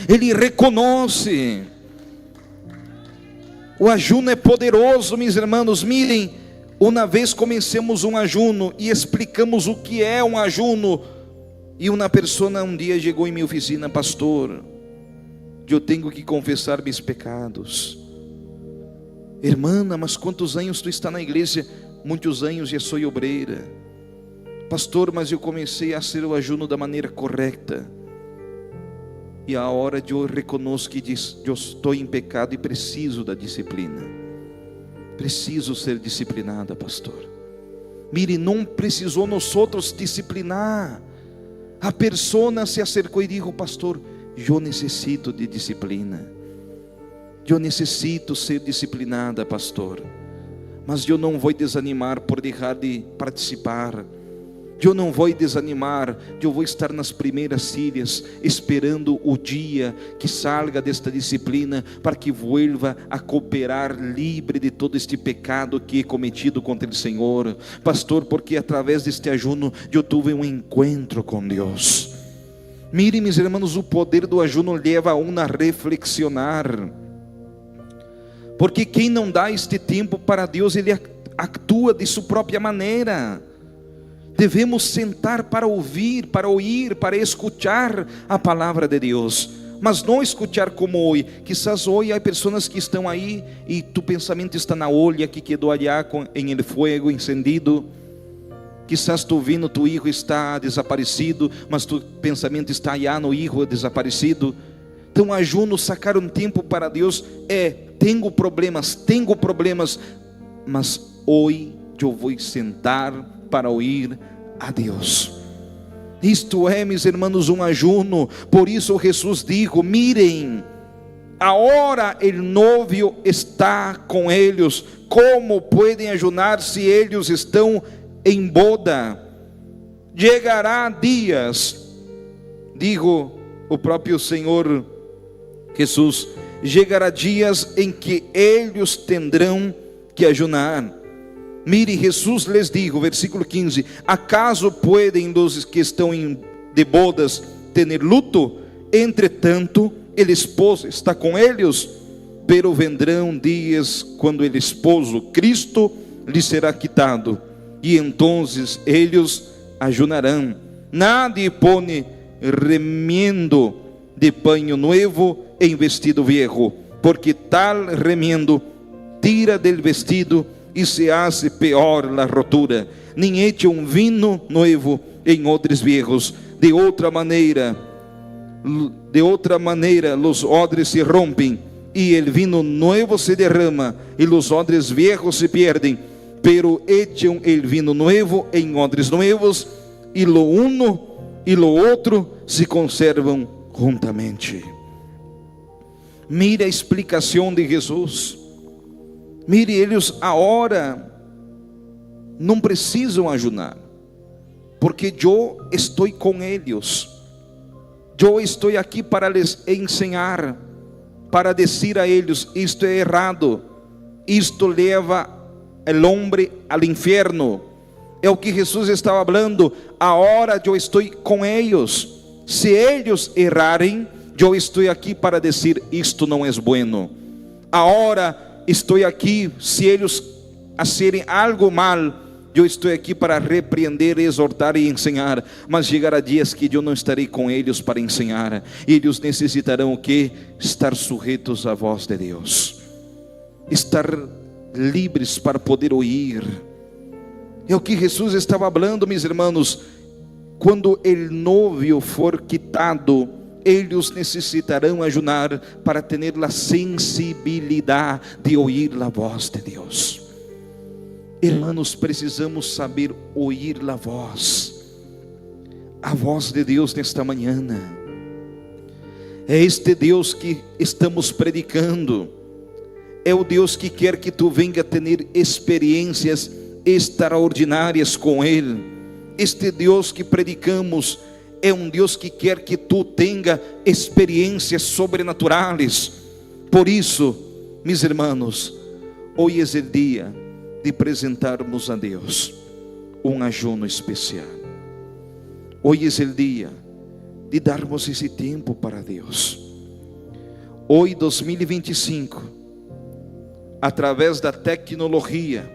Ele reconhece. O ajuno é poderoso, meus irmãos. Mirem, uma vez comecemos um ajuno e explicamos o que é um ajuno, e uma pessoa um dia chegou em minha oficina: pastor, eu tenho que confessar meus pecados. Irmã, mas quantos anos tu está na igreja? Muitos anos, já sou obreira. Pastor, mas eu comecei a fazer o ajuno da maneira correta, e a hora eu reconheço que eu estou em pecado e preciso da disciplina. Preciso ser disciplinada, pastor. Mire, não precisou nós outros disciplinar. A pessoa se acercou e disse: pastor, eu necessito de disciplina. Eu necessito ser disciplinada, pastor. Mas eu não vou desanimar por deixar de participar. Eu não vou desanimar, eu vou estar nas primeiras filas, esperando o dia que salga desta disciplina, para que vuelva a cooperar livre de todo este pecado que he cometido contra o Senhor. Pastor, porque através deste ajuno eu tive um encontro com Deus. Mire, meus irmãos, o poder do ajuno leva a uma reflexionar, porque quem não dá este tempo para Deus, ele atua de sua própria maneira. Devemos sentar para ouvir, para escutar a palavra de Deus, mas não escutar como hoje. Quizás hoje há pessoas que estão aí e tu pensamento está na olha que quedou allá em el fuego encendido. Quizás tu vendo tu filho está desaparecido, mas tu pensamento está allá no filho desaparecido. Então, ajuno, sacar um tempo para Deus tenho problemas, mas hoje eu vou sentar para ouvir a Deus. Isto é, meus irmãos, um ajuno. Por isso Jesus dijo: mirem, agora o novio está com eles. Como podem ajunar se eles estão em boda? Chegará dias, digo o próprio Senhor Jesus, chegará dias em que eles terão que ajunar. Mire, Jesus lhes dijo, versículo 15: acaso podem os que estão de bodas ter luto? Entretanto, o esposo está com eles. Pero vendrão dias quando o esposo, Cristo, lhe será quitado, e então eles ajunarão. Nadie põe remiendo de paño nuevo en vestido viejo, porque tal remiendo tira del vestido y se hace peor la rotura. Ni eche un vino nuevo en odres viejos, de otra manera los odres se rompen y el vino nuevo se derrama y los odres viejos se pierden. Pero echen el vino nuevo en odres nuevos, y lo uno y lo otro se conservam juntamente. Mire a explicação de Jesus. Mire, eles agora não precisam ayunar, porque eu estou com eles. Eu estou aqui para lhes ensinar, para dizer a eles: isto é errado, isto leva o homem ao inferno. É o que Jesus estava falando. Agora eu estou com eles. Se eles errarem, eu estou aqui para dizer: isto não é bueno. Agora estou aqui. Se eles fazerem algo mal, eu estou aqui para repreender, exortar e ensinar. Mas chegará dias que eu não estarei com eles para ensinar. Eles necessitarão o quê? Estar sujeitos à voz de Deus, estar livres para poder ouvir. É o que Jesus estava falando, meus irmãos. Quando o novio for quitado, eles necessitarão ayunar para ter a sensibilidade de ouvir a voz de Deus. Irmãos, precisamos saber ouvir a voz de Deus nesta manhã. É este Deus que estamos predicando. É o Deus que quer que tu venha ter experiências extraordinárias com Ele. Este Deus que predicamos é um Deus que quer que tu tenha experiências sobrenaturais. Por isso, meus irmãos, hoje é o dia de apresentarmos a Deus um ajuno especial. Hoje é o dia de darmos esse tempo para Deus. Hoje, 2025, através da tecnologia,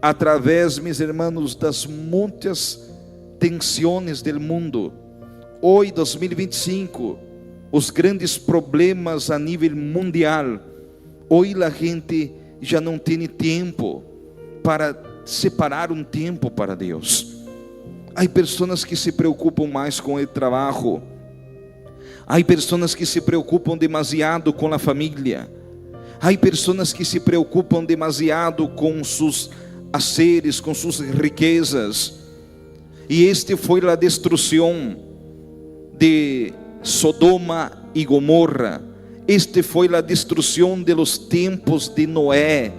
através, meus irmãos, das muitas tensões do mundo, hoje, 2025, os grandes problemas a nível mundial, hoje a gente já não tem tempo para separar um tempo para Deus. Há pessoas que se preocupam mais com o trabalho, há pessoas que se preocupam demasiado com a família, há pessoas que se preocupam demasiado com seus haceres, com suas riquezas. E este foi a destruição de Sodoma e Gomorra. Este foi a destruição de los tempos de Noé.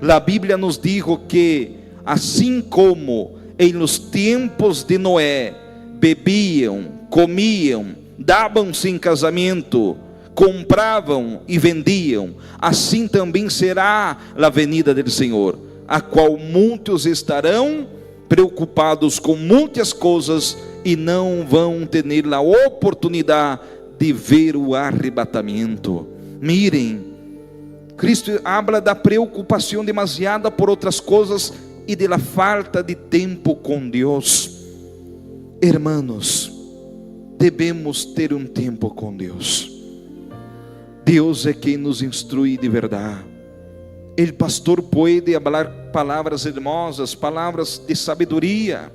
A Bíblia nos diz que assim como em los tempos de Noé bebiam, comiam, davam-se em casamento, compravam e vendiam, assim também será a venida do Senhor, a qual muitos estarão preocupados com muitas coisas e não vão ter a oportunidade de ver o arrebatamento. Mirem, Cristo habla da preocupação demasiada por outras coisas e da falta de tempo com Deus. Hermanos, devemos ter um tempo com Deus. Deus é quem nos instrui de verdade. O pastor pode falar palavras hermosas, palavras de sabedoria,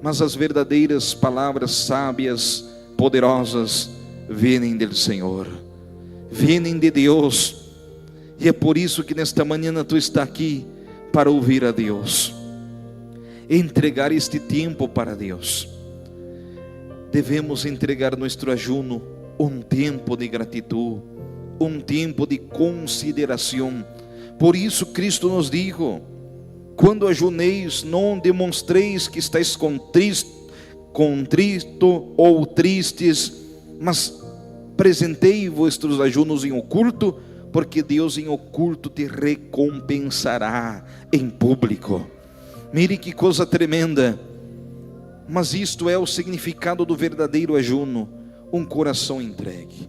mas as verdadeiras palavras sábias, poderosas, vêm do Senhor, vêm de Deus. E é por isso que nesta manhã tu está aqui para ouvir a Deus, entregar este tempo para Deus. Devemos entregar nosso ajuno, um tempo de gratidão, um tempo de consideração. Por isso Cristo nos dijo: quando ajuneis, não demonstreis que estáis contrito ou tristes, mas apresentei vossos ajunos em oculto, porque Deus em oculto te recompensará em público. Mire que coisa tremenda. Mas isto é o significado do verdadeiro ajuno: um coração entregue,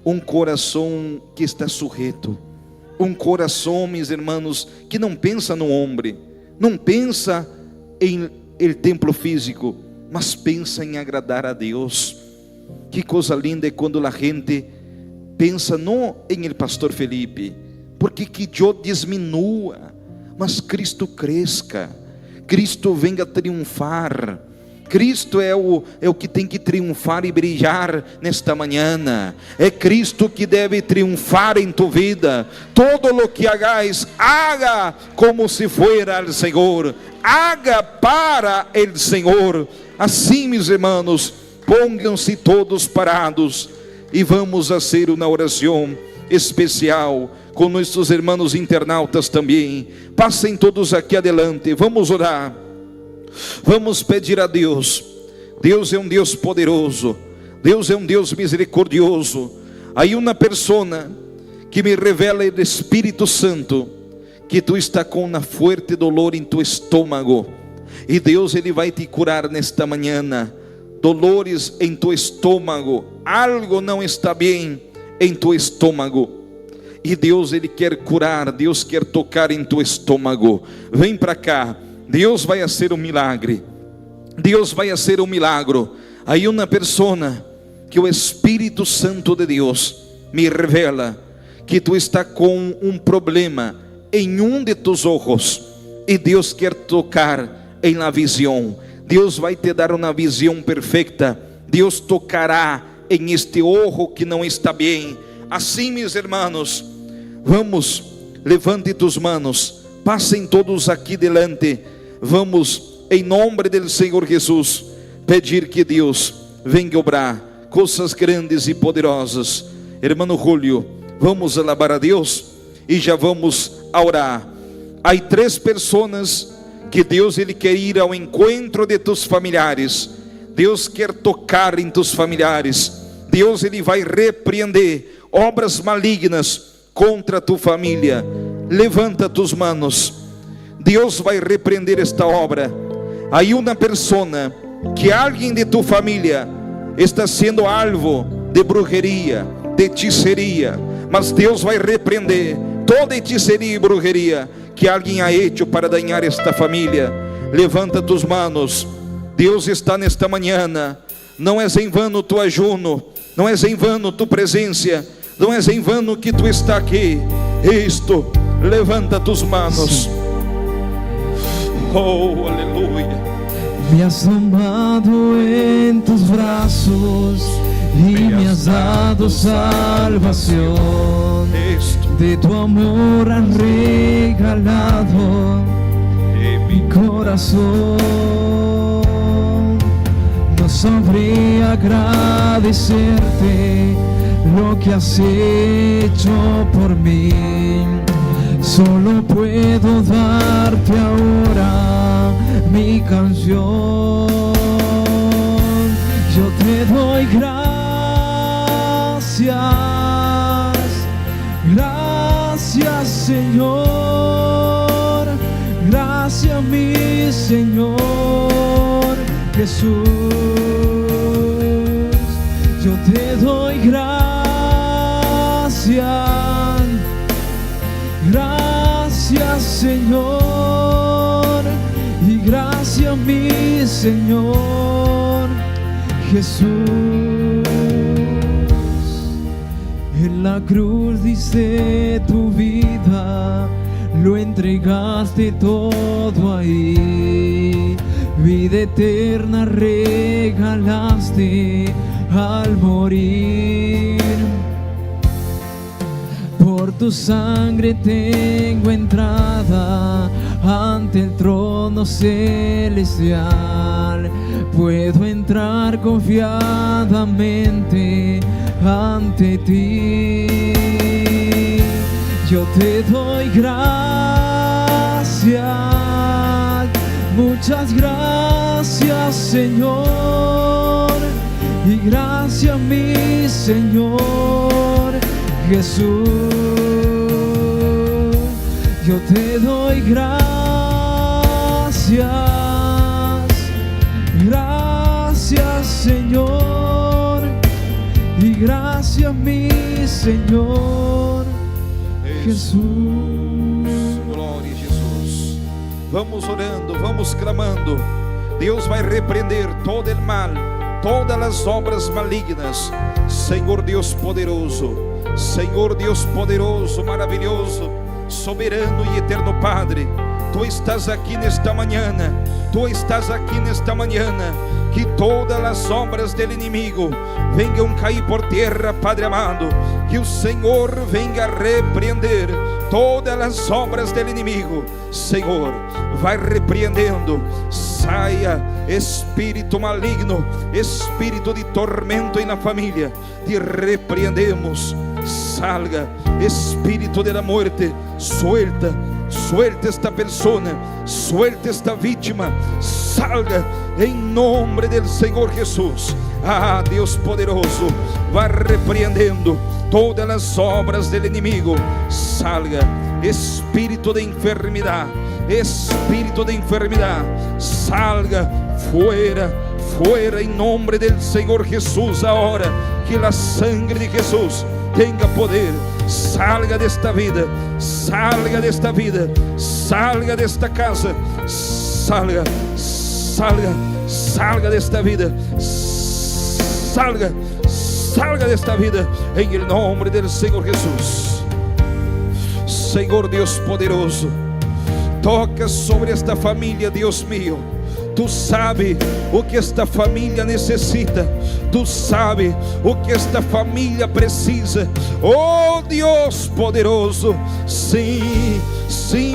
um coração que está sujeito, um coração, meus irmãos, que não pensa no homem, não pensa em el templo físico, mas pensa em agradar a Deus. Que coisa linda é quando a gente pensa não em el pastor Felipe, porque que eu diminua, mas Cristo cresça, Cristo venga triunfar. Cristo é o que tem que triunfar e brilhar nesta manhã. É Cristo que deve triunfar em tu vida. Todo lo que hagáis, haga como se fuera al Senhor, haga para el Senhor. Assim, meus irmãos, pónganse todos parados e vamos fazer uma oração especial com nossos irmãos internautas também. Passem todos aqui adelante, vamos orar. Vamos pedir a Deus. Deus é um Deus poderoso, Deus é um Deus misericordioso. Aí uma pessoa que me revela o Espírito Santo que tu está com uma forte dolor em tu estômago, e Deus ele vai te curar nesta manhã. Dolores em tu estômago, algo não está bem em tu estômago, e Deus ele quer curar, Deus quer tocar em tu estômago. Vem para cá, Deus vai fazer um milagre, Deus vai fazer um milagre. Aí uma pessoa que o Espírito Santo de Deus me revela que tu está com um problema em um de tus ojos, e Deus quer tocar em la visão. Deus vai te dar uma visão perfeita. Deus tocará em este ojo que não está bem. Assim, meus irmãos, vamos, levante tus manos, passem todos aqui delante. Vamos, em nome do Senhor Jesus, pedir que Deus venha obrar coisas grandes e poderosas. Irmão Julio, vamos alabar a Deus e já vamos a orar. Há 3 pessoas que Deus ele quer ir ao encontro de tus familiares. Deus quer tocar em tus familiares. Deus ele vai repreender obras malignas contra tu família. Levanta tus manos. Deus vai repreender esta obra. Aí uma pessoa que alguém de tu família está sendo alvo de brujeria, de hechiceria, mas Deus vai repreender toda hechiceria e brujeria que alguém ha hecho para dañar esta família. Levanta tus manos. Deus está nesta manhã. Não é em vano tu ajuno, não é em vano tu presença, não é em vano que tu está aqui. Isto, levanta tus manos. Oh, aleluia. Me has tomado en tus brazos y me has dado salvación. De tu amor has regalado mi corazón. No sabría agradecerte lo que has hecho por mí. Solo puedo darte ahora mi canción. Yo te doy gracias, gracias Señor, gracias mi Señor Jesús. Yo te doy gracias, gracias Señor, y gracias mi Señor Jesús. En la cruz diste tu vida, lo entregaste todo ahí. Vida eterna regalaste al morir. Por tu sangre tengo entrada ante el trono celestial. Puedo entrar confiadamente ante ti. Yo te doy gracias, muchas gracias Señor, y gracias mi Señor Jesús. Yo te doy gracias, gracias Señor, y gracias mi Señor Jesús. Glória a Jesus. Vamos orando, vamos clamando. Deus vai repreender todo o mal, todas as obras malignas. Senhor Deus poderoso, Senhor Deus poderoso, maravilhoso, soberano e eterno Padre, Tu estás aqui nesta manhã, Tu estás aqui nesta manhã. Que todas as obras do inimigo venham cair por terra, Padre amado. Que o Senhor venha repreender todas as obras do inimigo. Senhor, vai repreendendo. Saia espírito maligno, espírito de tormento na família, te repreendemos. Salga espírito da morte, suelta esta pessoa, suelta esta vítima, salga em nome do Senhor Jesus. Ah, Deus poderoso, vai repreendendo todas as obras do inimigo. Salga espírito de enfermidade, salga fora em nome do Senhor Jesus. Agora que a sangre de Jesus tenha poder. Salga desta vida, salga desta vida, salga desta casa, salga desta vida, salga desta vida, em nome do Senhor Jesus. Senhor Deus poderoso, toca sobre esta família, Deus meu. Tu sabe o que esta família necessita, Tu sabe o que esta família precisa. Oh Deus poderoso, sim,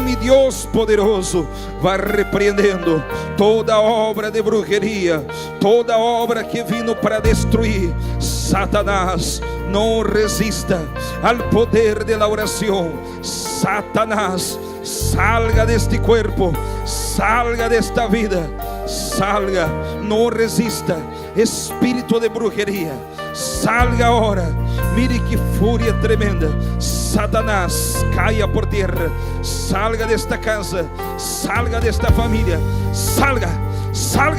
meu Deus poderoso, vai repreendendo toda obra de bruxeria, toda obra que vino para destruir. Satanás, não resista ao poder da oração. Satanás, salga deste corpo, salga desta vida, salga, não resista. Espírito de bruxeria, salga agora. Mire que fúria tremenda. Satanás, caia por terra. Salga desta casa, salga desta família, salga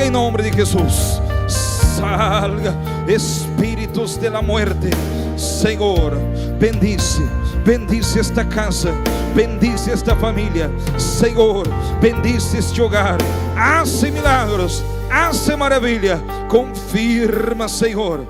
em nome de Jesus. Salga espíritos de la muerte. Senhor, bendice esta casa, bendice esta família. Senhor, bendice este hogar. Hace milagros, hace maravilha. Confirma, Senhor,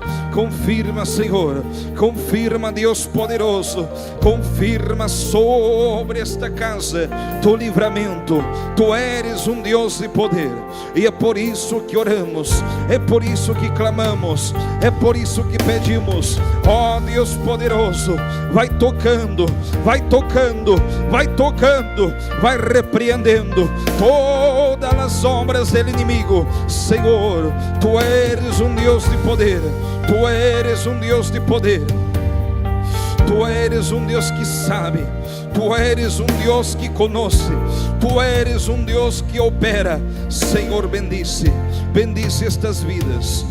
confirma, Deus poderoso, confirma sobre esta casa tu livramento. Tu eres um Deus de poder, e é por isso que oramos, é por isso que clamamos, é por isso que pedimos. Ó Deus poderoso, vai tocando, vai repreendendo todas as obras do inimigo. Senhor, Tu eres um Deus de poder, Tu eres um Deus de poder, Tu eres um Deus que sabe, Tu eres um Deus que conoce, Tu eres um Deus que opera. Senhor, bendice estas vidas.